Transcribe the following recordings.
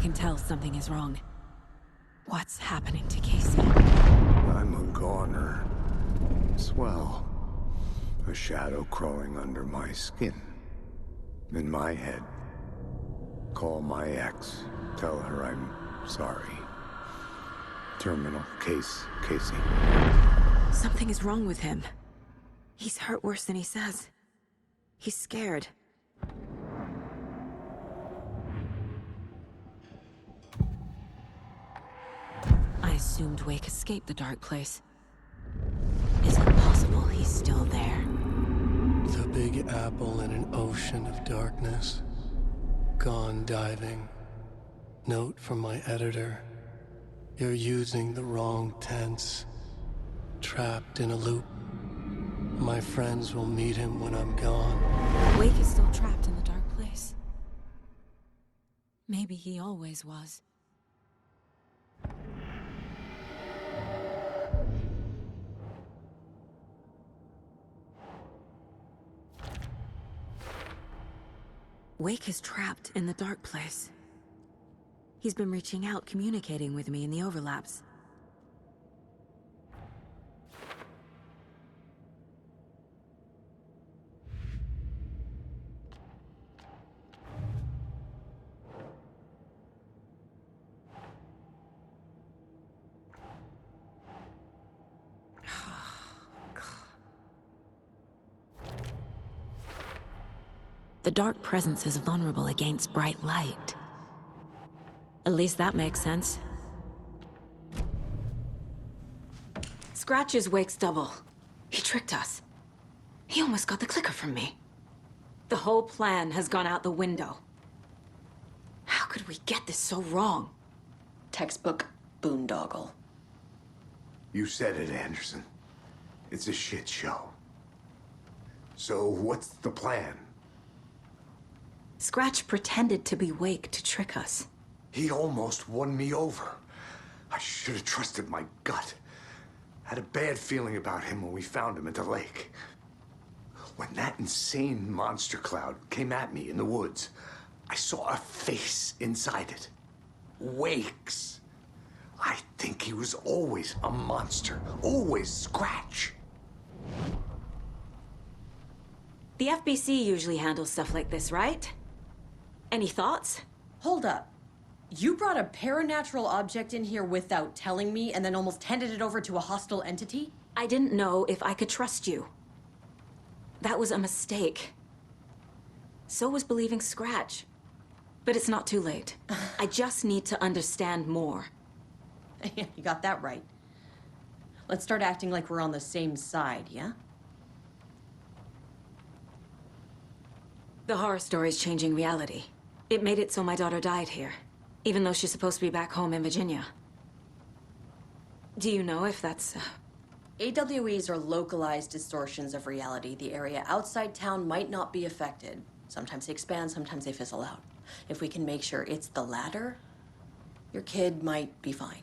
can tell something is wrong. What's happening to Casey? I'm a goner. Swell. A shadow crawling under my skin. In my head. Call my ex. Tell her I'm sorry. Terminal case, Casey. Something is wrong with him. He's hurt worse than he says. He's scared. I assumed Wake escaped the dark place. Is it possible he's still there? The Big Apple in an ocean of darkness. Gone diving. Note from my editor. You're using the wrong tense. Trapped in a loop. My friends will meet him when I'm gone. Wake is still trapped in the dark place. Maybe he always was. Wake is trapped in the dark place. He's been reaching out, communicating with me in the overlaps. The dark presence is vulnerable against bright light. At least that makes sense. Scratch is Wake's double. He tricked us. He almost got the clicker from me. The whole plan has gone out the window. How could we get this so wrong? Textbook boondoggle. You said it, Anderson. It's a shit show. So what's the plan? Scratch pretended to be Wake to trick us. He almost won me over. I should have trusted my gut. Had a bad feeling about him when we found him at the lake. When that insane monster cloud came at me in the woods, I saw a face inside it. Wake's. I think he was always a monster. Always Scratch. The FBC usually handles stuff like this, right? Any thoughts? Hold up. You brought a paranatural object in here without telling me and then almost handed it over to a hostile entity? I didn't know if I could trust you. That was a mistake. So was believing Scratch. But it's not too late. I just need to understand more. You got that right. Let's start acting like we're on the same side, yeah? The horror story's changing reality. It made it so my daughter died here, even though she's supposed to be back home in Virginia. Do you know if that's... AWEs are localized distortions of reality. The area outside town might not be affected. Sometimes they expand, sometimes they fizzle out. If we can make sure it's the latter, your kid might be fine.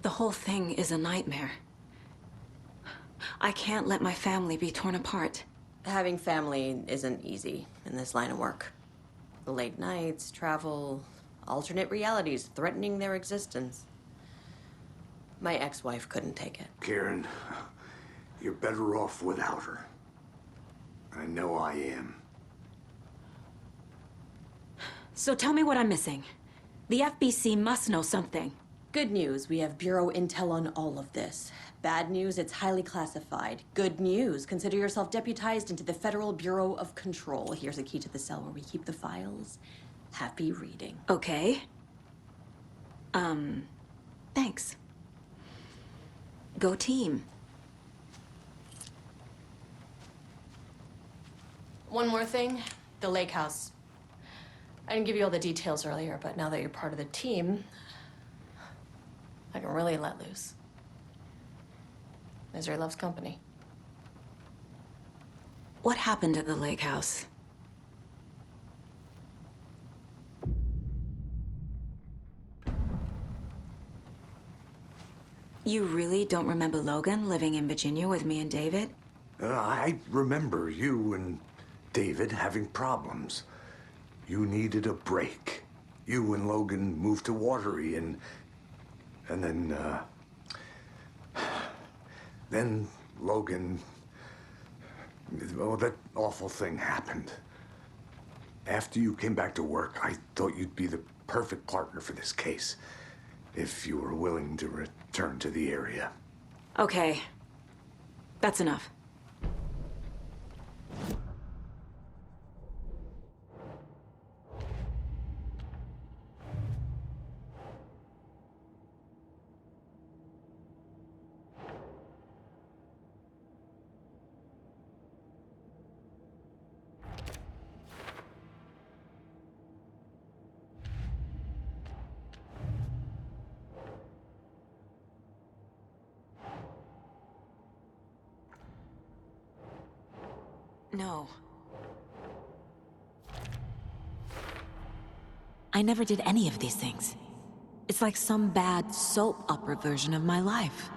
The whole thing is a nightmare. I can't let my family be torn apart. Having family isn't easy in this line of work. The late nights, travel, alternate realities threatening their existence. My ex-wife couldn't take it. Karen, you're better off without her. I know I am. So tell me what I'm missing. The FBC must know something. Good news, we have Bureau intel on all of this. Bad news, it's highly classified. Good news, consider yourself deputized into the Federal Bureau of Control. Here's a key to the cell where we keep the files. Happy reading. Okay. Thanks. Go team. One more thing, the lake house. I didn't give you all the details earlier, but now that you're part of the team, I can really let loose. Misery loves company. What happened at the lake house? You really don't remember Logan living in Virginia with me and David? I remember you and David having problems. You needed a break. You and Logan moved to Watery and then Logan, well, that awful thing happened. After you came back to work, I thought you'd be the perfect partner for this case, if you were willing to return to the area. Okay. That's enough. No. I never did any of these things. It's like some bad soap opera version of my life.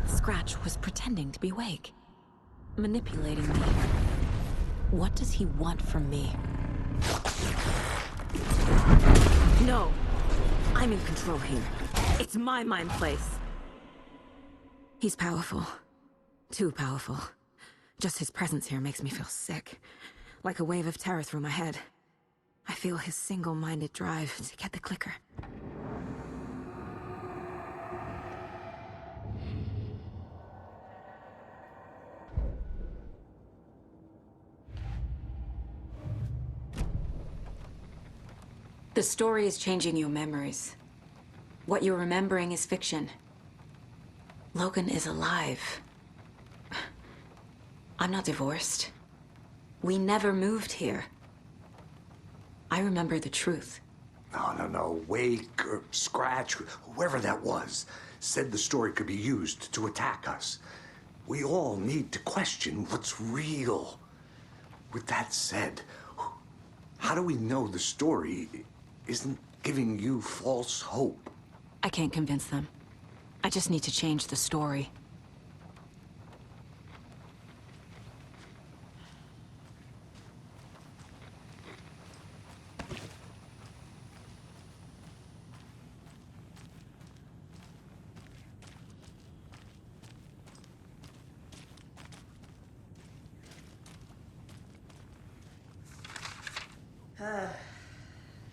Scratch was pretending to be awake, manipulating me. What does he want from me? No! I'm in control here. It's my mind place. He's powerful. Too powerful. Just his presence here makes me feel sick. Like a wave of terror through my head. I feel his single-minded drive to get the clicker. The story is changing your memories. What you're remembering is fiction. Logan is alive. I'm not divorced. We never moved here. I remember the truth. No. Wake or Scratch, whoever that was, said the story could be used to attack us. We all need to question what's real. With that said, how do we know the story isn't giving you false hope? I can't convince them. I just need to change the story.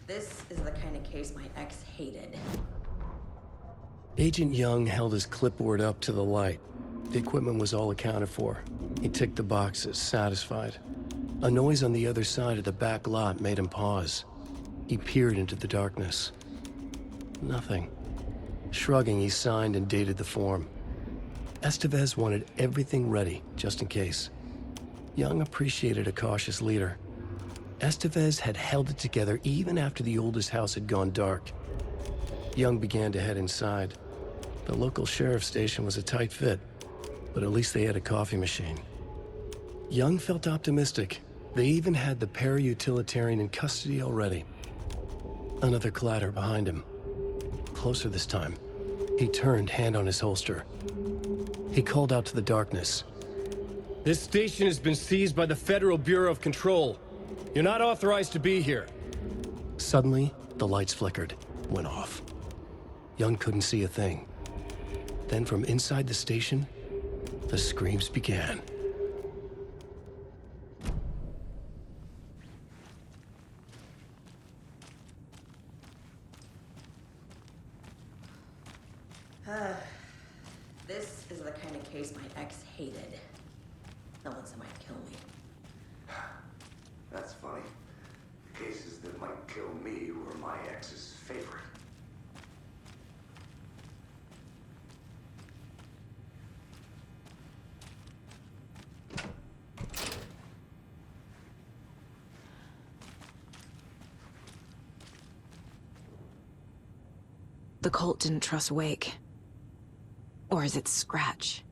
This is the kind of case my ex hated. Agent Young held his clipboard up to the light. The equipment was all accounted for. He ticked the boxes, satisfied. A noise on the other side of the back lot made him pause. He peered into the darkness. Nothing. Shrugging, he signed and dated the form. Estevez wanted everything ready, just in case. Young appreciated a cautious leader. Estevez had held it together even after the oldest house had gone dark. Young began to head inside. The local sheriff's station was a tight fit, but at least they had a coffee machine. Young felt optimistic. They even had the para-utilitarian in custody already. Another clatter behind him. Closer this time. He turned, hand on his holster. He called out to the darkness. "This station has been seized by the Federal Bureau of Control. You're not authorized to be here." Suddenly, the lights flickered, went off. Young couldn't see a thing. Then from inside the station, the screams began. This is the kind of case my ex hated. The ones that might kill me. That's funny. The cases that might kill me were my ex's favorite. The cult didn't trust Wake. Or is it Scratch?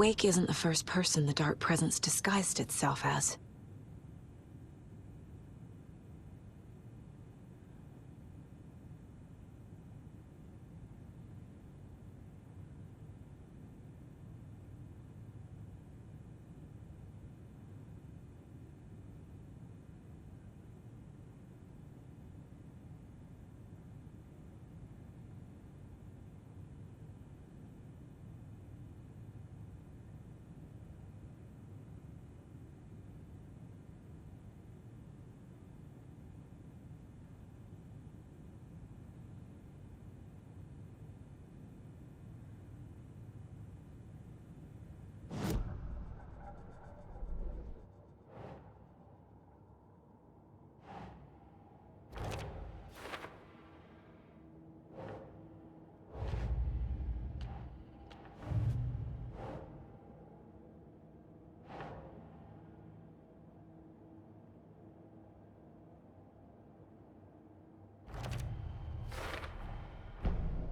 Wake isn't the first person the Dark Presence disguised itself as.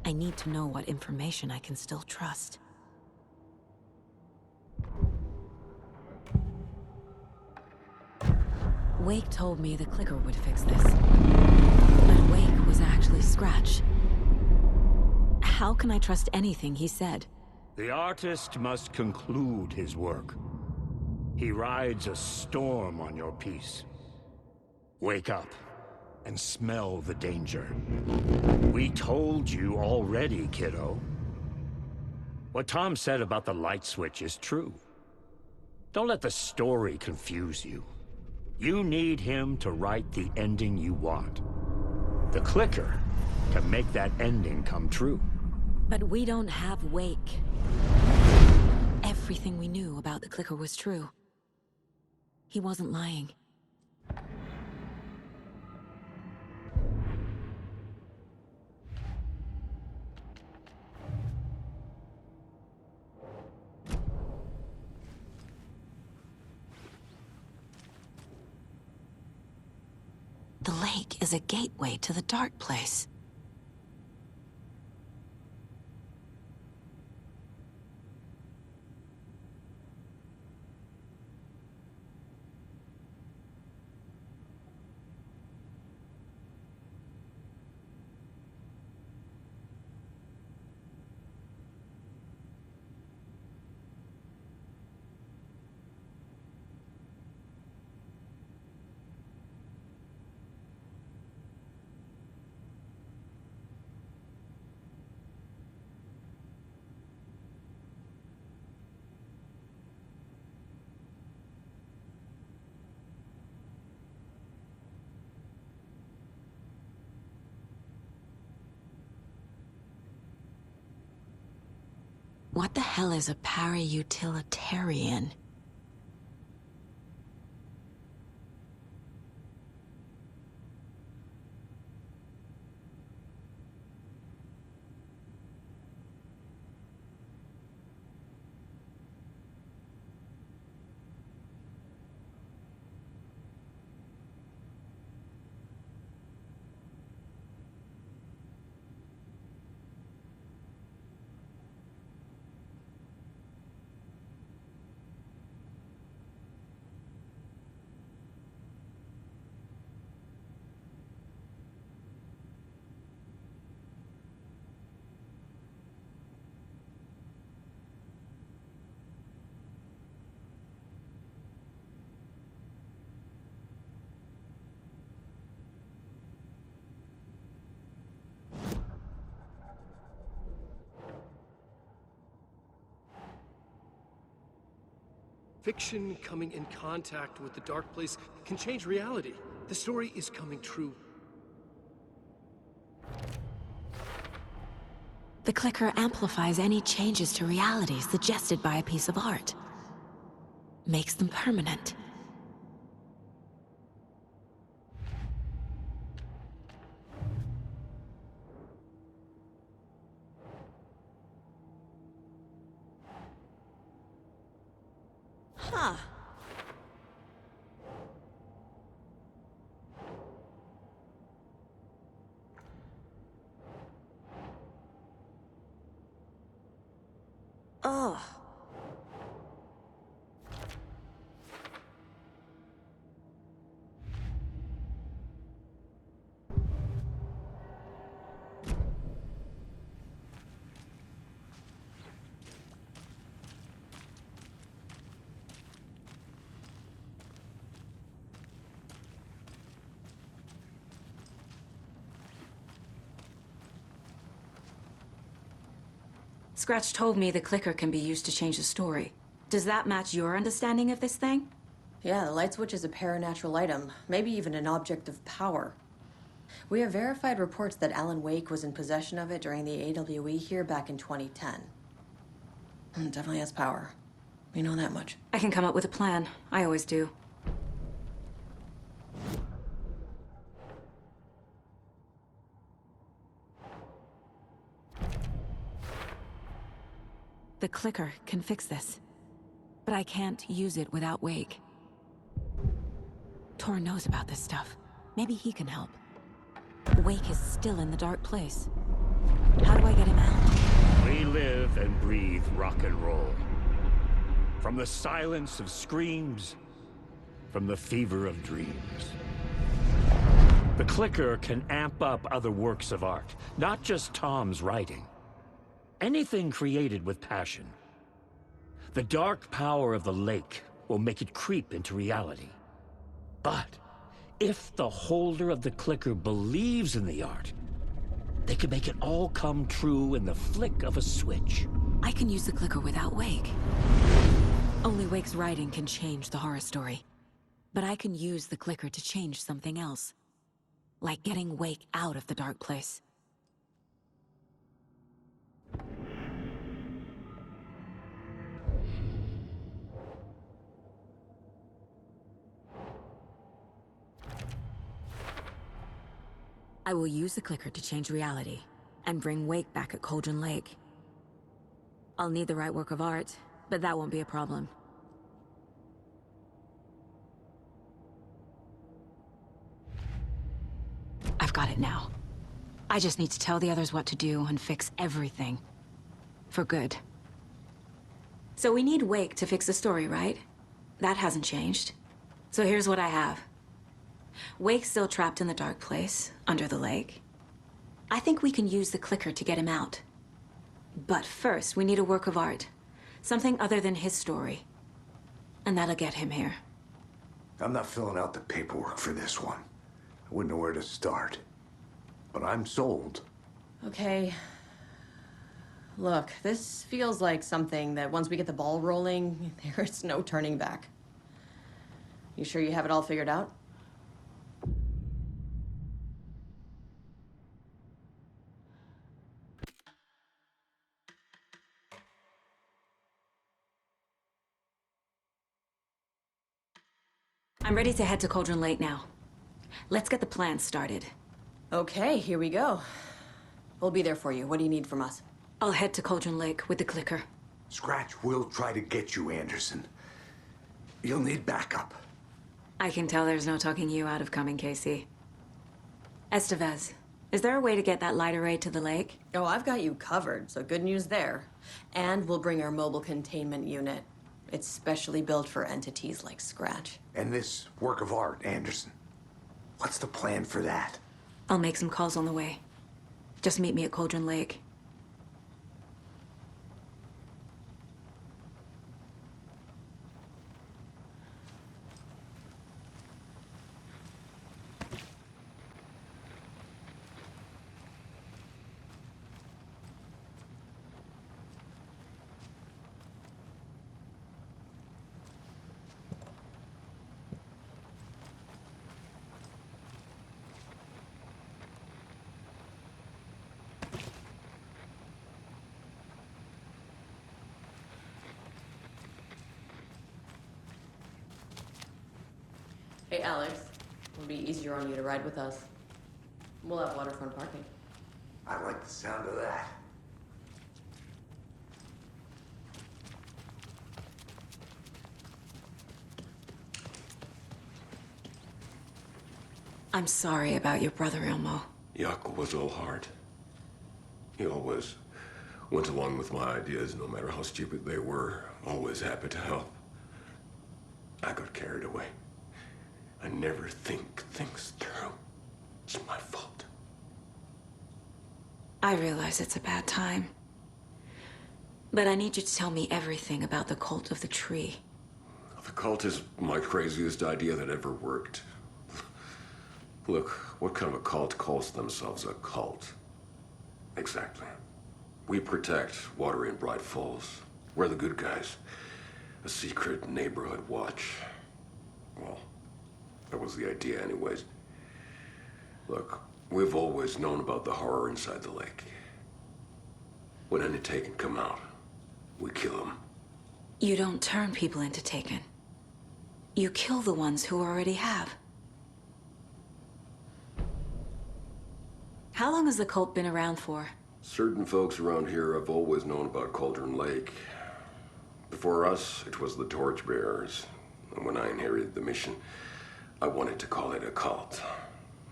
I need to know what information I can still trust. Wake told me the clicker would fix this. But Wake was actually Scratch. How can I trust anything he said? The artist must conclude his work. He rides a storm on your piece. Wake up and smell the danger. We told you already, kiddo. What Tom said about the light switch is true. Don't let the story confuse you. You need him to write the ending you want. The clicker can make that ending come true. But we don't have Wake. Everything we knew about the clicker was true. He wasn't lying. The lake is a gateway to the dark place. What the hell is a para-utilitarian? Fiction coming in contact with the dark place can change reality. The story is coming true. The clicker amplifies any changes to reality suggested by a piece of art. Makes them permanent. Huh. Ugh. Scratch told me the clicker can be used to change the story. Does that match your understanding of this thing? Yeah, the light switch is a paranatural item, maybe even an object of power. We have verified reports that Alan Wake was in possession of it during the AWE here back in 2010. It definitely has power. We know that much. I can come up with a plan. I always do. The clicker can fix this. But I can't use it without Wake. Tor knows about this stuff. Maybe he can help. Wake is still in the dark place. How do I get him out? We live and breathe rock and roll. From the silence of screams, from the fever of dreams. The clicker can amp up other works of art, not just Tom's writing. Anything created with passion. The dark power of the lake will make it creep into reality. But if the holder of the clicker believes in the art, they can make it all come true in the flick of a switch. I can use the clicker without Wake. Only Wake's writing can change the horror story. But I can use the clicker to change something else. Like getting Wake out of the dark place. I will use the clicker to change reality, and bring Wake back at Cauldron Lake. I'll need the right work of art, but that won't be a problem. I've got it now. I just need to tell the others what to do and fix everything. For good. So we need Wake to fix the story, right? That hasn't changed. So here's what I have. Wake's still trapped in the dark place, under the lake. I think we can use the clicker to get him out. But first, we need a work of art. Something other than his story. And that'll get him here. I'm not filling out the paperwork for this one. I wouldn't know where to start. But I'm sold. Okay. Look, this feels like something that once we get the ball rolling, there's no turning back. You sure you have it all figured out? I'm ready to head to Cauldron Lake now. Let's get the plan started. Okay, here we go. We'll be there for you. What do you need from us? I'll head to Cauldron Lake with the clicker. Scratch will try to get you, Anderson. You'll need backup. I can tell there's no talking you out of coming, Casey. Estevez, is there a way to get that light array to the lake? Oh, I've got you covered, so good news there. And we'll bring our mobile containment unit. It's specially built for entities like Scratch. And this work of art, Anderson. What's the plan for that? I'll make some calls on the way. Just meet me at Cauldron Lake. Hey, Alex. It'll be easier on you to ride with us. We'll have waterfront parking. I like the sound of that. I'm sorry about your brother, Ilmo. Yaakov was all heart. He always went along with my ideas, no matter how stupid they were. Always happy to help. I got carried away. I never think things through. It's my fault. I realize it's a bad time. But I need you to tell me everything about the cult of the tree. The cult is my craziest idea that ever worked. Look, what kind of a cult calls themselves a cult? Exactly. We protect water in Bright Falls. We're the good guys. A secret neighborhood watch. Well, that was the idea anyways. Look, we've always known about the horror inside the lake. When any Taken come out, we kill them. You don't turn people into Taken. You kill the ones who already have. How long has the cult been around for? Certain folks around here have always known about Cauldron Lake. Before us, it was the Torchbearers. And when I inherited the mission, I wanted to call it a cult.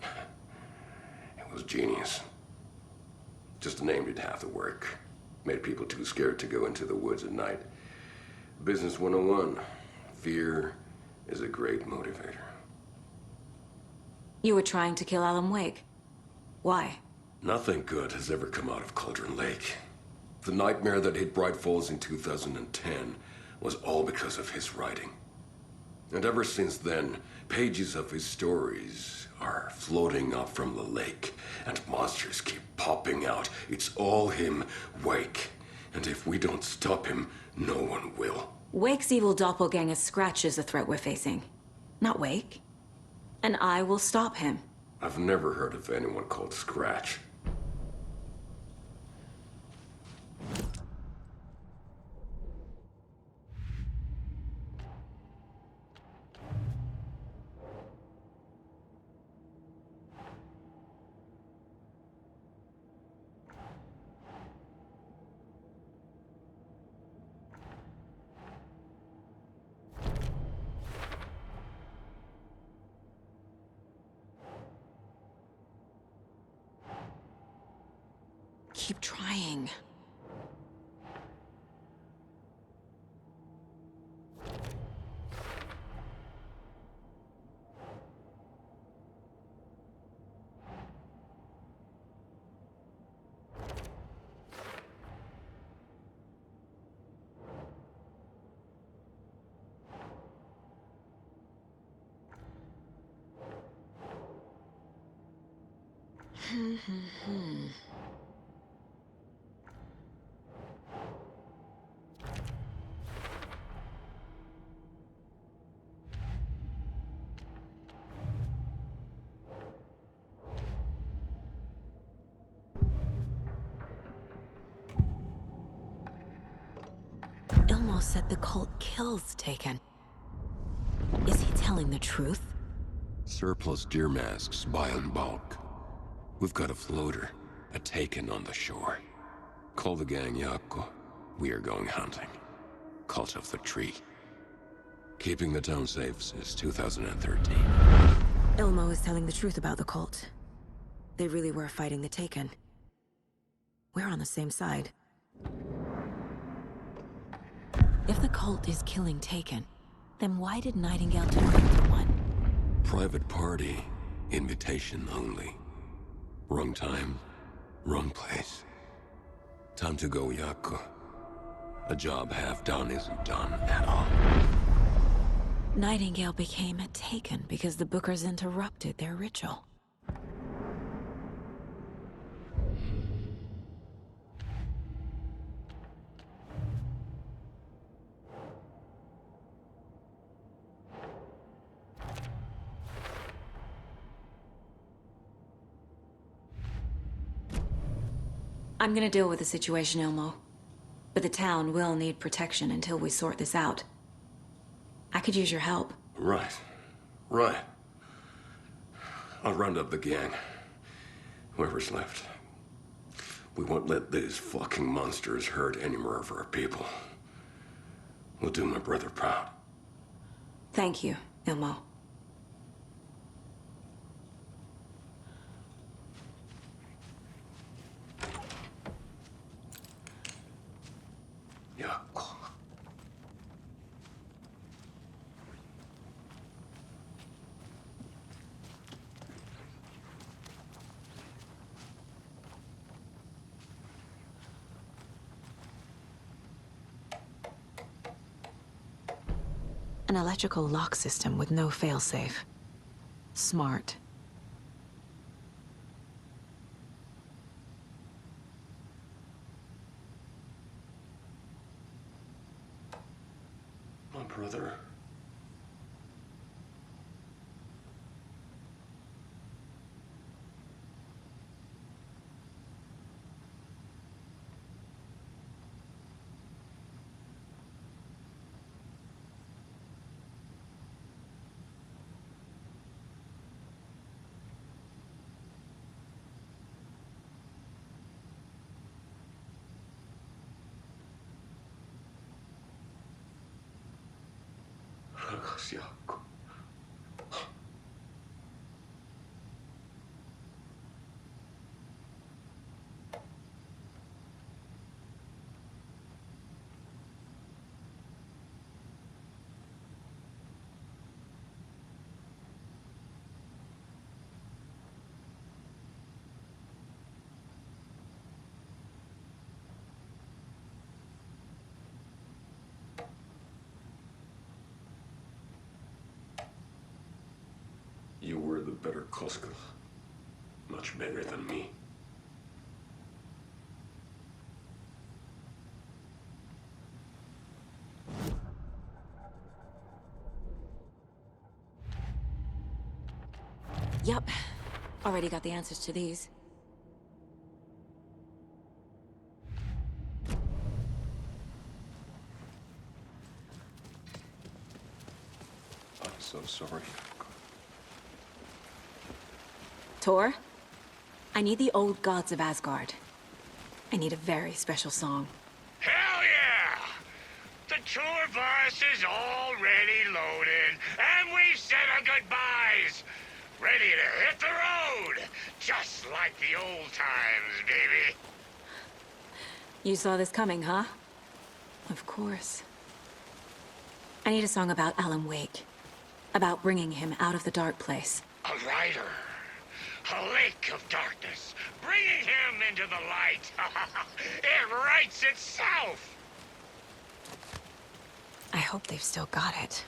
It was genius. Just a name did half the work. Made people too scared to go into the woods at night. Business 101. Fear is a great motivator. You were trying to kill Alan Wake. Why? Nothing good has ever come out of Cauldron Lake. The nightmare that hit Bright Falls in 2010 was all because of his writing. And ever since then, pages of his stories are floating up from the lake, and monsters keep popping out. It's all him, Wake. And if we don't stop him, no one will. Wake's evil doppelganger Scratch is the threat we're facing, not Wake. And I will stop him. I've never heard of anyone called Scratch. Keep trying. Ilmo said the cult kills Taken. Is he telling the truth? Surplus deer masks buy in bulk. We've got a floater, a Taken on the shore. Call the gang Yako. We are going hunting. Cult of the Tree. Keeping the town safe since 2013. Ilmo is telling the truth about the cult. They really were fighting the Taken. We're on the same side. If the cult is killing Taken, then why did Nightingale turn into one? Private party. Invitation only. Wrong time, wrong place. Time to go, Yako. A job half done isn't done at all. Nightingale became a Taken because the Bookers interrupted their ritual. I'm gonna deal with the situation, Ilmo. But the town will need protection until we sort this out. I could use your help. Right. Right. I'll round up the gang. Whoever's left. We won't let these fucking monsters hurt any more of our people. We'll do my brother proud. Thank you, Ilmo. Yako. An electrical lock system with no failsafe. Smart. brother. Ragazziaco. You were the better Koska. Much better than me. Yep. Already got the answers to these. I'm so sorry. Tor, I need the old gods of Asgard. I need a very special song. Hell yeah! The tour bus is already loaded, and we've said our goodbyes. Ready to hit the road, just like the old times, baby. You saw this coming, huh? Of course. I need a song about Alan Wake. About bringing him out of the dark place. A rider. A lake of darkness. Bringing him into the light. It writes itself. I hope they've still got it.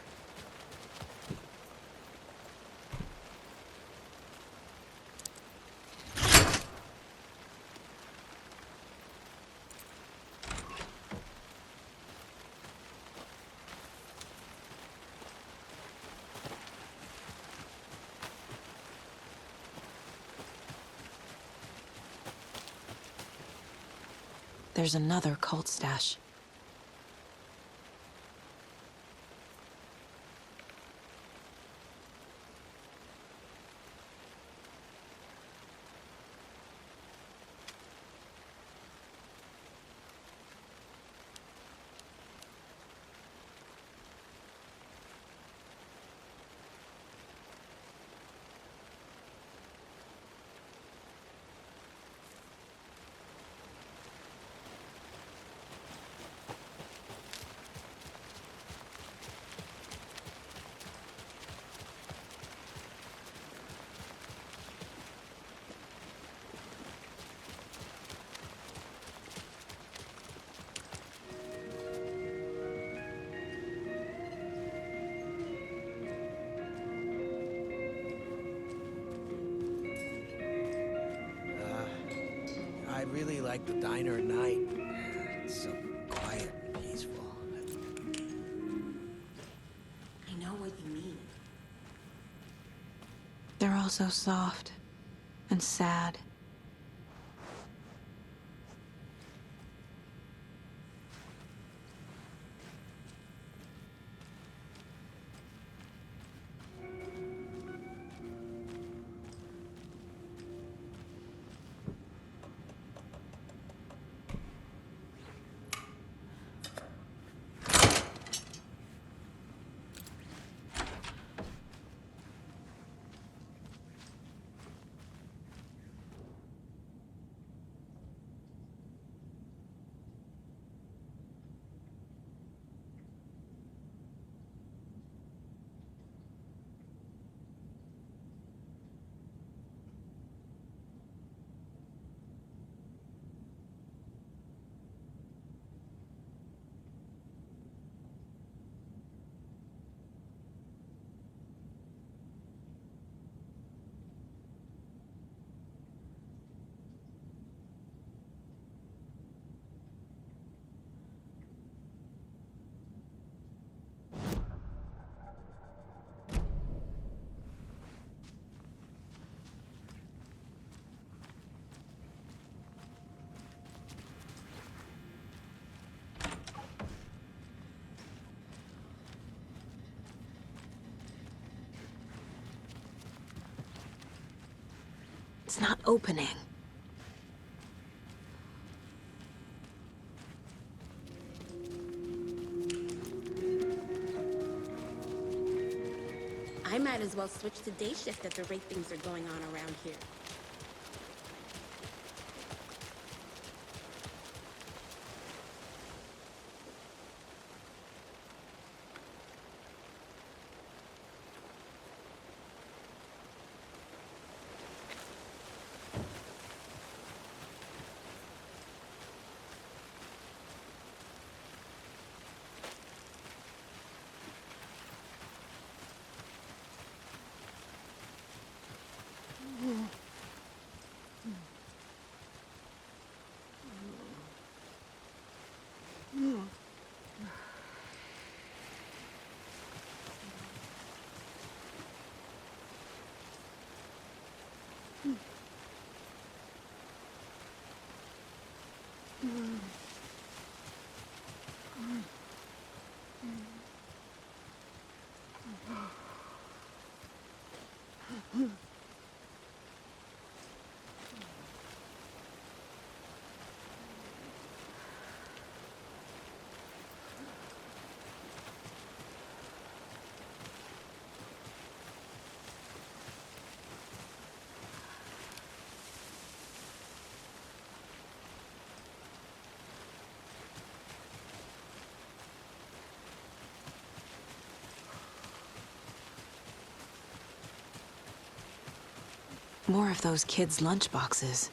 There's another cult stash. I really like the diner at night. It's so quiet and peaceful. I know what you mean. They're all so soft and sad. It's not opening. I might as well switch to day shift at the rate things are going on around here. More of those kids' lunchboxes.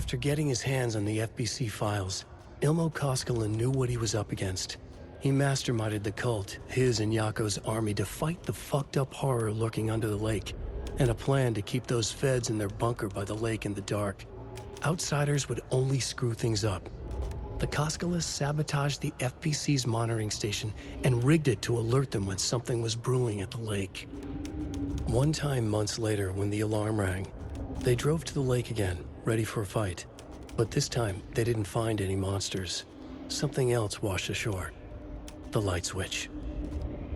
After getting his hands on the FBC files, Ilmo Koskinen knew what he was up against. He masterminded the cult, his and Yako's army, to fight the fucked up horror lurking under the lake, and a plan to keep those feds in their bunker by the lake in the dark. Outsiders would only screw things up. The Koskinen sabotaged the FBC's monitoring station and rigged it to alert them when something was brewing at the lake. One time months later, when the alarm rang, they drove to the lake again, ready for a fight. But this time, they didn't find any monsters. Something else washed ashore. The light switch.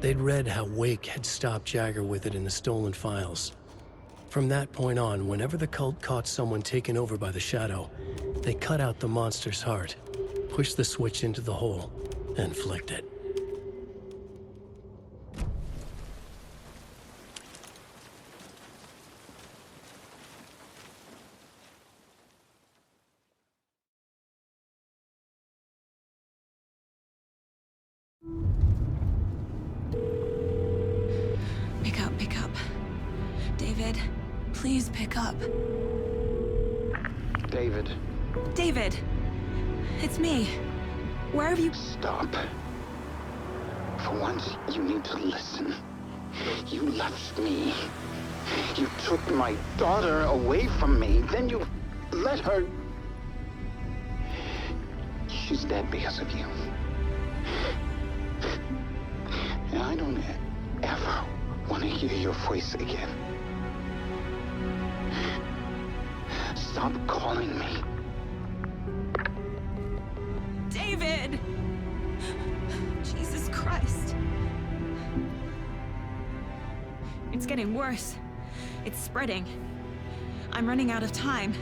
They'd read how Wake had stopped Jagger with it in the stolen files. From that point on, whenever the cult caught someone taken over by the Shadow, they cut out the monster's heart, pushed the switch into the hole, and flicked it. Pick up. David, please pick up. David. David! It's me. Where have you... Stop. For once, you need to listen. You left me. You took my daughter away from me. Then you let her... She's dead because of you. And I don't ever want to hear your voice again. Stop calling me. David! Jesus Christ. It's getting worse. It's spreading. I'm running out of time.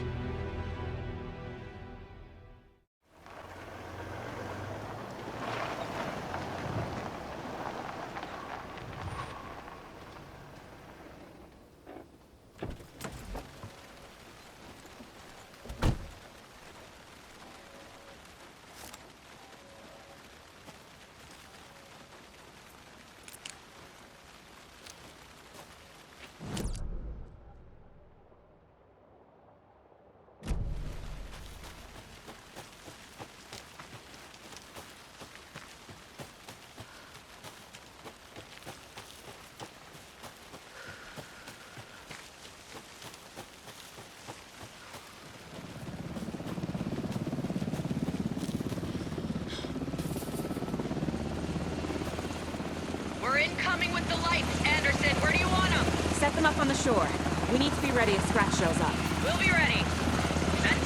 Incoming with the lights. Anderson, where do you want them? Set them up on the shore. We need to be ready if Scratch shows up. We'll be ready.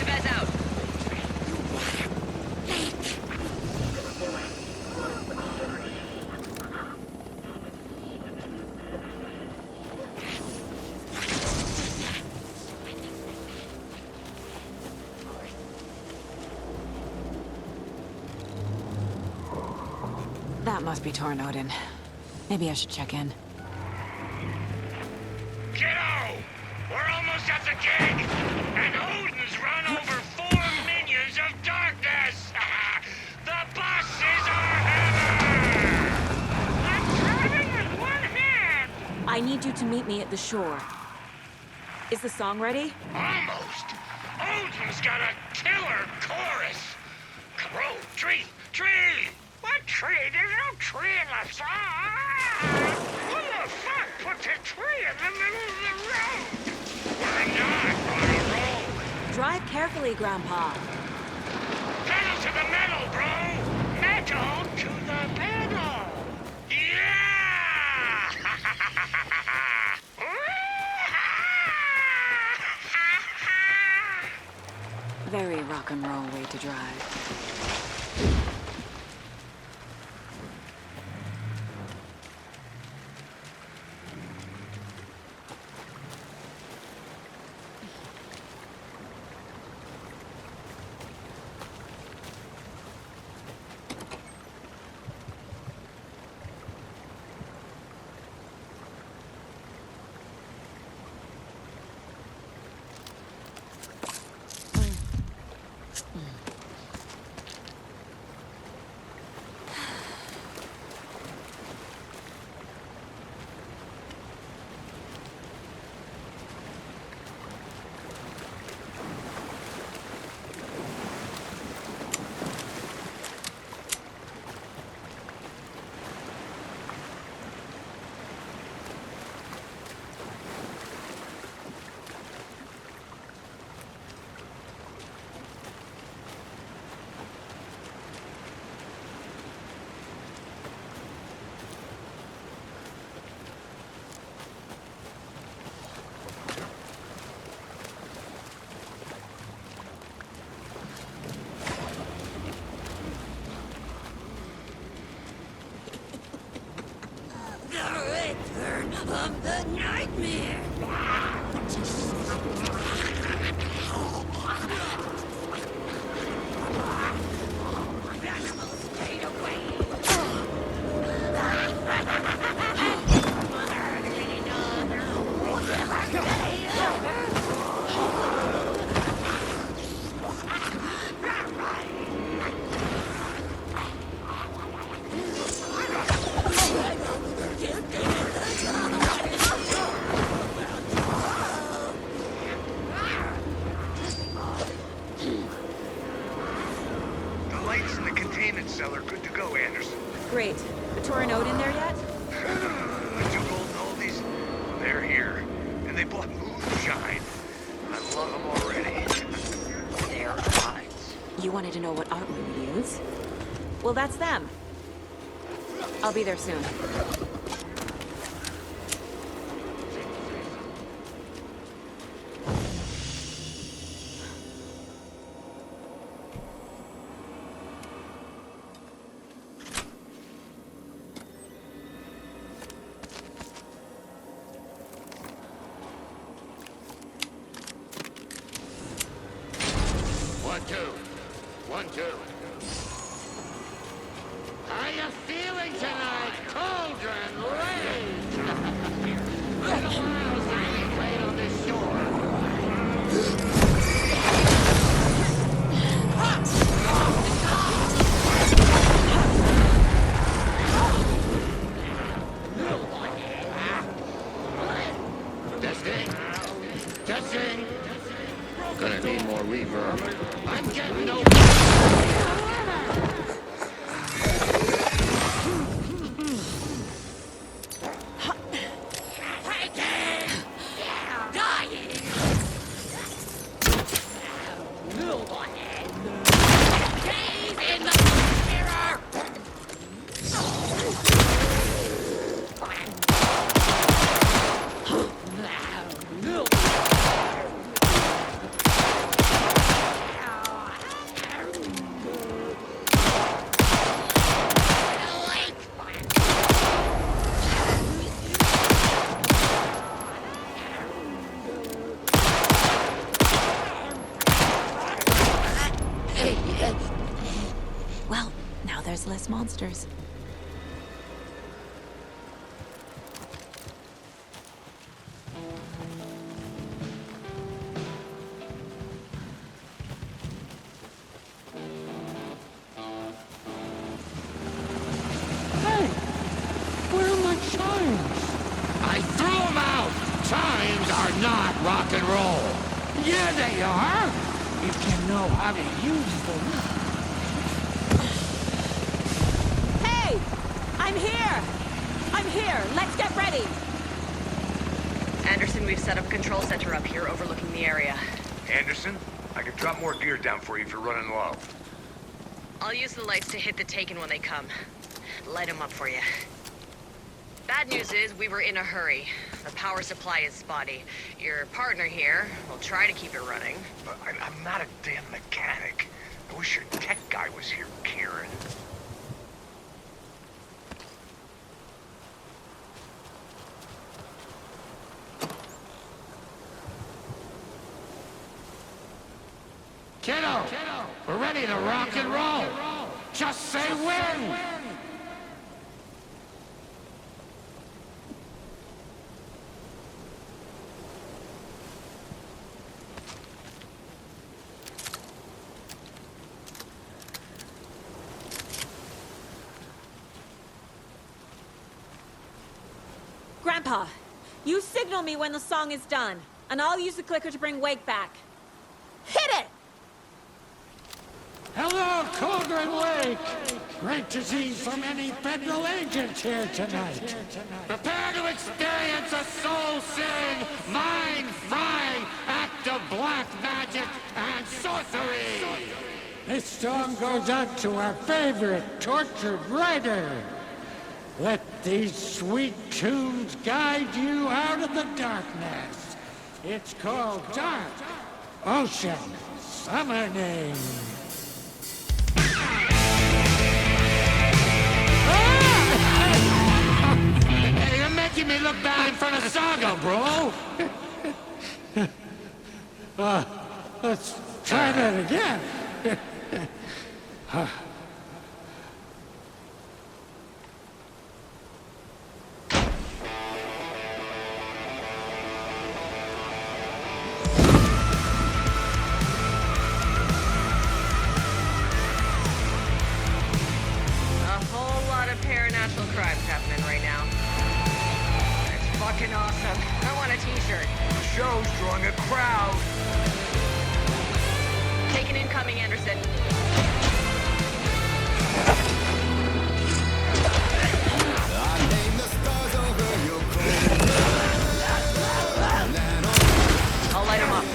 Vez out. That must be torn Odin. Maybe I should check in. Kiddo! We're almost at the gig! And Odin's run over 4 minions of darkness! The bosses are hammer! I'm driving with one hand! I need you to meet me at the shore. Is the song ready? Almost! Odin's got a killer chorus! Crow, tree, tree! What tree? There's no tree in the song! Who the fuck put the tree in the middle of the road? We're not on a road! Drive carefully, Grandpa. Pedal to the metal, bro! Metal to the metal! Yeah! Very rock and roll way to drive. The lights in the containment cell are good to go, Anderson. Great. But Torinode in there yet? The two golden oldies, they're here. And they bought moonshine. I love them already. They're lines. You wanted to know what art we would use? Well, that's them. I'll be there soon. One, two. How you feeling tonight, Cauldron Rage? Been a while since we played on this shore. Testing. Gonna need more reverb. I'm getting no... Well, now there's less monsters. Hey! Where are my chimes? I threw them out! Chimes are not rock and roll! Yeah, they are! If you know how to use them. Hey! I'm here! I'm here! Let's get ready! Anderson, we've set up a control center up here overlooking the area. Anderson, I can drop more gear down for you if you're running low. I'll use the lights to hit the Taken when they come. Light them up for you. Bad news is we were in a hurry. The power supply is spotty. Your partner here will try to keep it running. But I'm not a damn mechanic. I wish your tech guy was here, Kieran. Kiddo, we're ready to rock and roll. Just say when. Grandpa, you signal me when the song is done, and I'll use the clicker to bring Wake back. Hit it! Hello, Cauldron Lake! Great to see so many federal agents here tonight. Prepare to experience a soul-searing, mind-frying act of black magic and sorcery! This song goes out to our favorite tortured writer. Let these sweet tunes guide you out of the darkness. It's called Dark Ocean Summoning. You're making making me look bad in front of Saga, bro! Let's try that again. Paranatural crimes happening right now. It's fucking awesome. I want a t-shirt. The show's drawing a crowd. Taking incoming, Anderson. I'll light him up.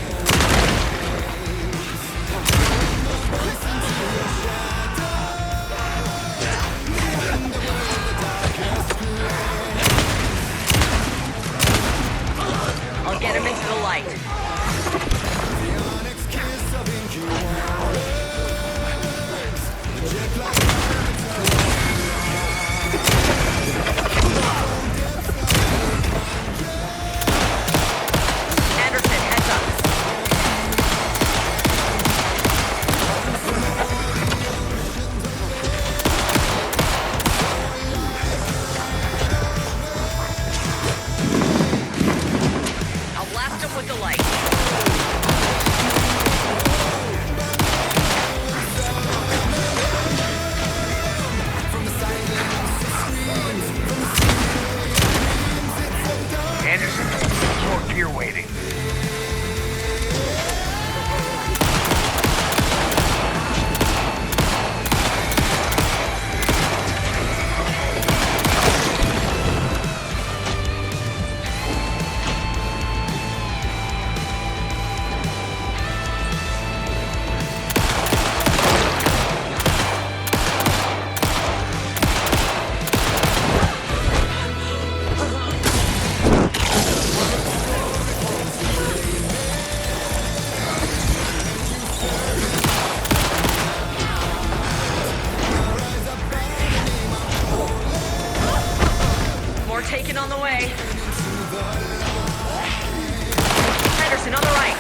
I'll get him into the light. Anderson, heads up. I'll blast him with the light. Anderson, more gear waiting. More taken on the way. Henderson on the right.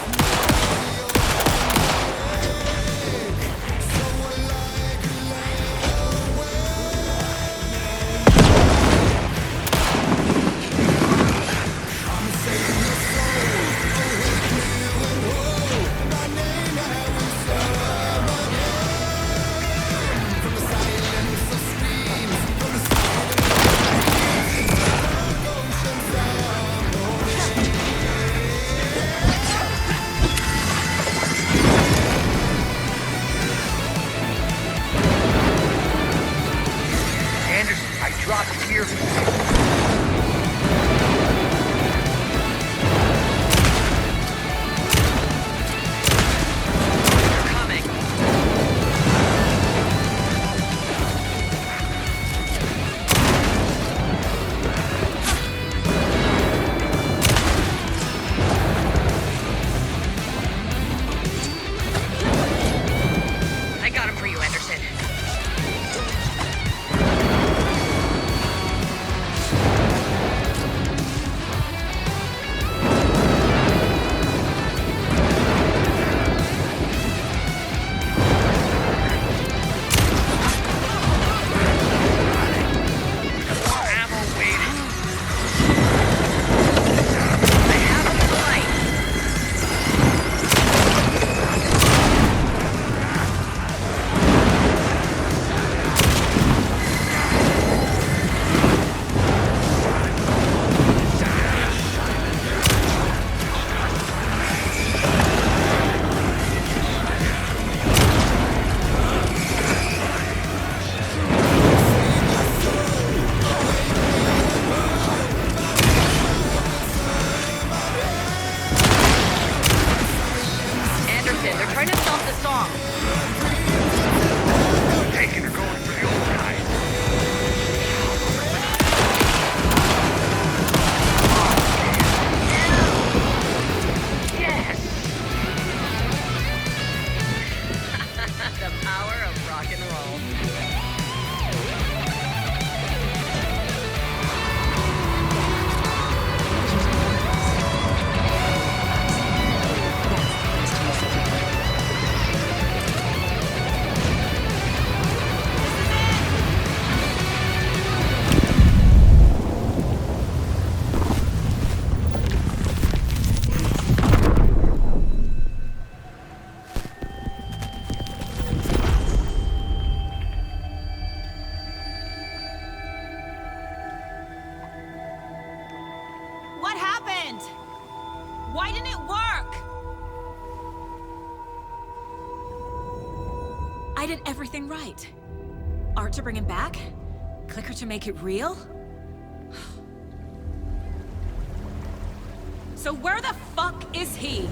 Anderson, I dropped gear. They're coming. I got him for you, Anderson. They're trying to stop the song. Taking her going for the old guy. Yes! The power of rock and roll. happened? Why didn't it work? I did everything right. Art to bring him back? Clicker to make it real? So where the fuck is he?